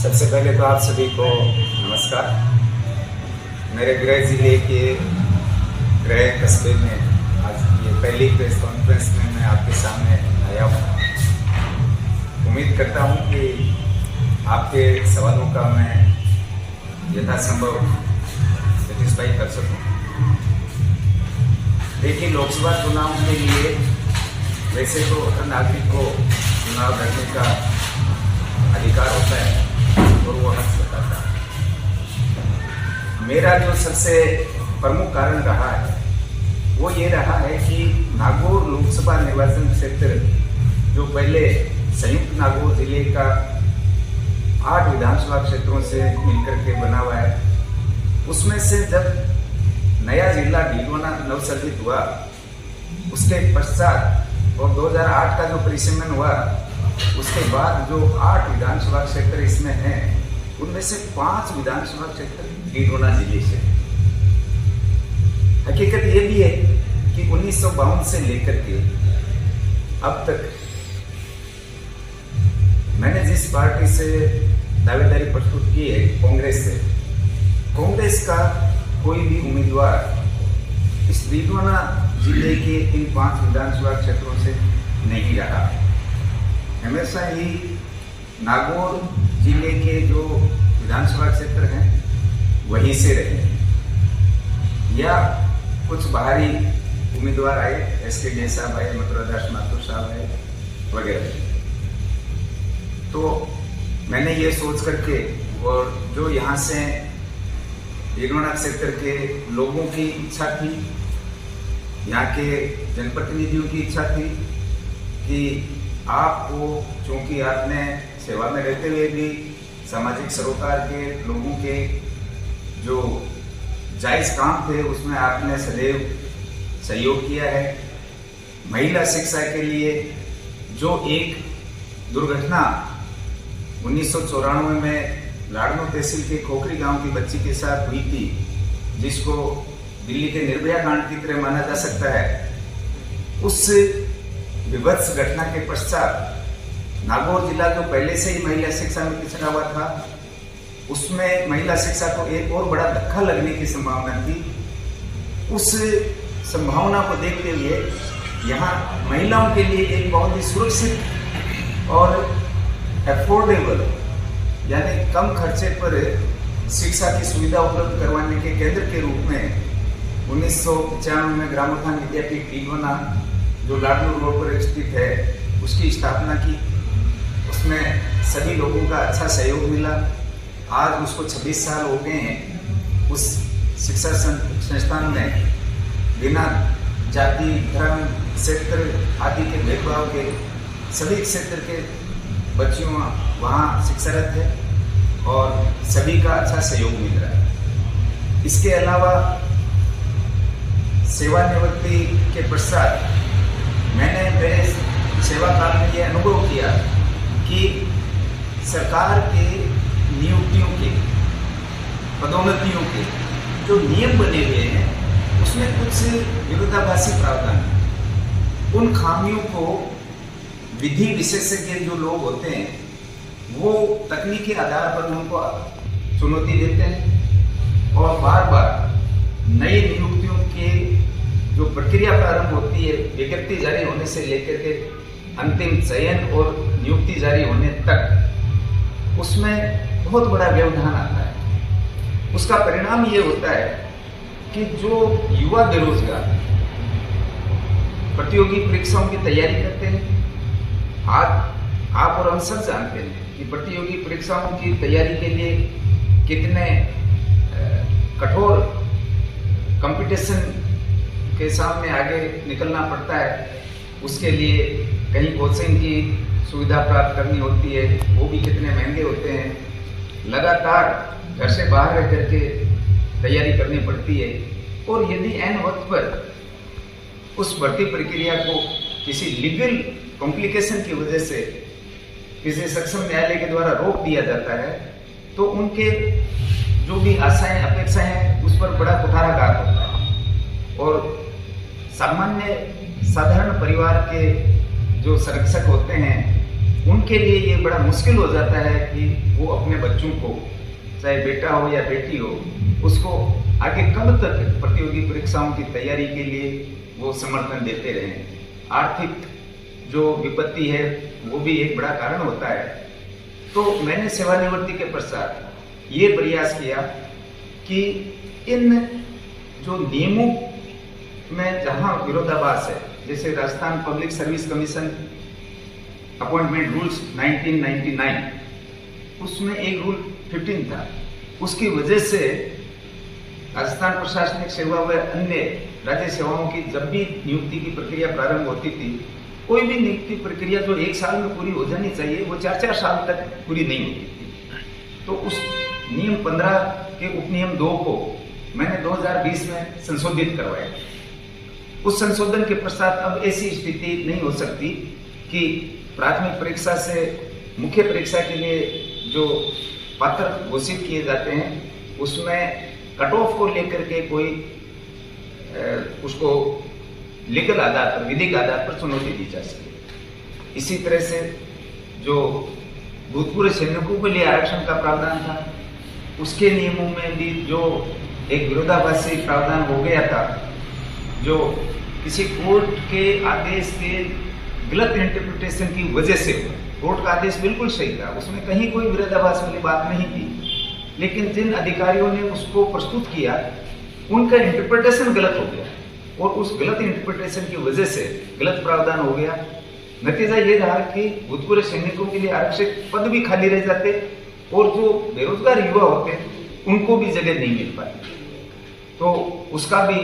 सबसे पहले तो आप सभी को नमस्कार। मेरे गृह जिले के गृह कस्बे में आज ये पहली प्रेस कॉन्फ्रेंस में मैं आपके सामने आया हूँ। उम्मीद करता हूँ कि आपके सवालों का मैं यथासंभव सेटिस्फाई कर सकूँ। देखिए, लोकसभा चुनाव के लिए वैसे तो हर नागरिक को चुनाव लड़ने का अधिकार होता है और वो हक बताता है। मेरा जो सबसे प्रमुख कारण रहा है वो ये रहा है कि नागौर लोकसभा निर्वाचन क्षेत्र जो पहले संयुक्त नागौर जिले का 8 विधानसभा क्षेत्रों से मिलकर के बना हुआ है, उसमें से जब नया जिला डीडवाना नवसर्जित हुआ उसके पश्चात और 2008 का जो परिसीमन हुआ उसके बाद जो 8 विधानसभा क्षेत्र इसमें हैं उनमें से 5 विधानसभा क्षेत्र डीडवाना जिले से। हकीकत ये भी है कि 1952 से लेकर के अब तक मैंने जिस पार्टी से दावेदारी प्रस्तुत की है, कांग्रेस का कोई भी उम्मीदवार इस डीडवाना जिले के इन 5 विधानसभा क्षेत्रों से नहीं रहा। हमेशा ही नागौर जिले के जो विधानसभा क्षेत्र हैं वहीं से रहे, या कुछ बाहरी उम्मीदवार आए, एसके जय साहब आए, मथुरादास माथुर साहब आए वगैरह। तो मैंने ये सोच करके, और जो यहाँ से डीडवाना क्षेत्र के लोगों की इच्छा थी, यहाँ के जनप्रतिनिधियों की इच्छा थी कि आपको, चूंकि आपने सेवा में रहते हुए भी सामाजिक सरोकार के लोगों के जो जायज काम थे उसमें आपने सदैव सहयोग किया है। महिला शिक्षा के लिए जो एक दुर्घटना 1994 में लाडनो तहसील के खोखरी गांव की बच्ची के साथ हुई थी, जिसको दिल्ली के निर्भया कांड की तरह माना जा सकता है, उस विभत्स घटना के पश्चात नागौर जिला जो पहले से ही महिला शिक्षा में पिछड़ा हुआ था, उसमें महिला शिक्षा को एक और बड़ा धक्का लगने की संभावना थी। उस संभावना को देखते हुए यहाँ महिलाओं के लिए एक बहुत ही सुरक्षित और अफोर्डेबल, यानी कम खर्चे पर शिक्षा की सुविधा उपलब्ध करवाने के केंद्र के रूप में 1995 में ग्रामोत्थान विद्यापीठ डीडवाना जो लाडनूर रोड पर स्थित है उसकी स्थापना की। उसमें सभी लोगों का अच्छा सहयोग मिला। आज उसको 26 साल हो गए हैं। उस शिक्षा संस्थान में बिना जाति, धर्म, क्षेत्र आदि के भेदभाव के सभी क्षेत्र के बच्चियों वहाँ शिक्षारत है और सभी का अच्छा सहयोग मिल रहा है। इसके अलावा सेवानिवृत्ति के पश्चात मैंने मेरे सेवा काल में ये अनुभव किया कि सरकार के नियुक्तियों के, पदोन्नतियों के जो नियम बने हुए हैं उसमें कुछ विरोधाभासी प्रावधान है। उन खामियों को विधि विशेषज्ञ जो लोग होते हैं वो तकनीकी आधार पर उनको चुनौती देते हैं और बार बार नई नियुक्तियों के जो प्रक्रिया प्रारंभ होती है, विज्ञप्ति जारी होने से लेकर के अंतिम चयन और नियुक्ति जारी होने तक, उसमें बहुत बड़ा व्यवधान आता है। उसका परिणाम ये होता है कि जो युवा बेरोजगार प्रतियोगी परीक्षाओं की तैयारी करते हैं, आप और हम सब जानते हैं कि प्रतियोगी परीक्षाओं की तैयारी के लिए कितने कठोर कंपटीशन के सामने आगे निकलना पड़ता है। उसके लिए कहीं कोचिंग की सुविधा प्राप्त करनी होती है, वो भी कितने महंगे होते हैं। लगातार घर से बाहर रह करके तैयारी करनी पड़ती है और यदि ऐन वक्त पर उस भर्ती प्रक्रिया को किसी लीगल कॉम्प्लिकेशन की वजह से किसी सक्षम न्यायालय के द्वारा रोक दिया जाता है तो उनके जो भी आशाएं, अपेक्षाएं हैं उस पर बड़ा कुठाराघात होता है। और सामान्य साधारण परिवार के जो संरक्षक होते हैं उनके लिए ये बड़ा मुश्किल हो जाता है कि वो अपने बच्चों को, चाहे बेटा हो या बेटी हो, उसको आगे कब तक प्रतियोगी परीक्षाओं की तैयारी के लिए वो समर्थन देते रहें। आर्थिक जो विपत्ति है वो भी एक बड़ा कारण होता है। तो मैंने सेवानिवृत्ति के पश्चात ये प्रयास किया कि इन जो नियमों में जहां विरोधाभास है, जैसे Rajasthan public service commission appointment rules 1999, उसमें एक रूल 15 था। उसकी वजह से राजस्थान प्रशासनिक सेवा व अन्य राज्य सेवाओं की जब भी नियुक्ति की प्रक्रिया प्रारंभ होती थी, कोई भी नियुक्ति प्रक्रिया जो 1 साल में पूरी हो जानी चाहिए वो 4-4 साल तक पूरी नहीं होती थी। तो उस नियम 15 के उपनियम 2 को मैंने 2020 में संशोधित करवाया। उस संशोधन के पश्चात अब ऐसी स्थिति नहीं हो सकती कि प्राथमिक परीक्षा से मुख्य परीक्षा के लिए जो पात्र घोषित किए जाते हैं उसमें कट ऑफ को लेकर के कोई उसको लीगल आधार पर, विधिक आधार पर चुनौती दी जा सके। इसी तरह से जो भूतपूर्व सैनिकों के लिए आरक्षण का प्रावधान था, उसके नियमों में भी जो एक विरोधाभासी प्रावधान हो गया था, जो किसी कोर्ट के आदेश के गलत इंटरप्रिटेशन की वजह से हुआ। कोर्ट का आदेश बिल्कुल सही था, उसमें कहीं कोई विरोधाभास वाली बात नहीं थी, लेकिन जिन अधिकारियों ने उसको प्रस्तुत किया उनका इंटरप्रिटेशन गलत हो गया और उस गलत इंटरप्रिटेशन की वजह से गलत प्रावधान हो गया। नतीजा ये रहा कि भूतपूर्व सैनिकों के लिए आरक्षित पद भी खाली रह जाते और जो बेरोजगार युवा होते उनको भी जगह नहीं मिल पाती। तो उसका भी